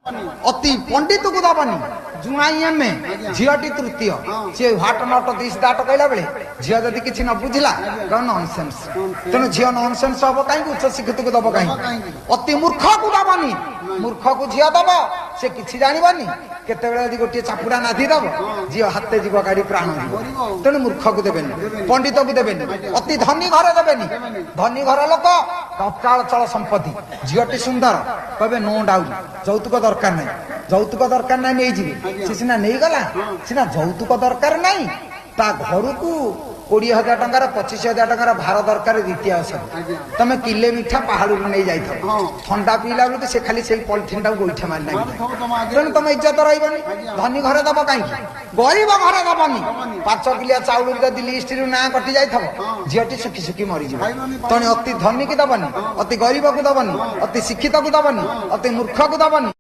अति पंडित को दबनी जुआई एमे झीटी तृतीय सी ह्वाट नट दिस दैट कहला बेले झील जदि किसी न बुझला नॉनसेंस तेणु झील नॉनसेंस हम कहीं उच्च शिक्षित को दब कहीं अति मूर्ख को दबनी मूर्ख को झील दब से किसी जानवानी केते यदि गोटे चापुड़ा नाधी दब झील हाथे जीव गाड़ी प्राण जीव तेणु मूर्ख को देवेनि पंडित को देवेनि अति धनी घर देवेनि धनी घर लोक अचाल चल संपत्ति झीलटी सुंदर कहे नो डाउट यौतुक दरकार नहीं यौतुक दरकार ना नहीं जी सी सीना नहीं गला सीना यौतुक दरकार नहीं ता घर को 20,000 टंकार 25,000 टंकार भार दरकार द्वितीय तमें किले मिठा पहाड़ नहीं जाई ठंडा पीला बेलू से खाली से पॉलिथिन टाक गोईठा मारी तेणु तुम इज्जत रही धनी घर दब कहीं गरीब घर दबनी 5 किलिया चाउल जदि लिस्ट ना कटि जाई झीटी सुखी सुखी मरीज तेणु अति धनी की दबनी अति गरीब को दबनी अति शिक्षित को दबनी अति मूर्ख को दबनी।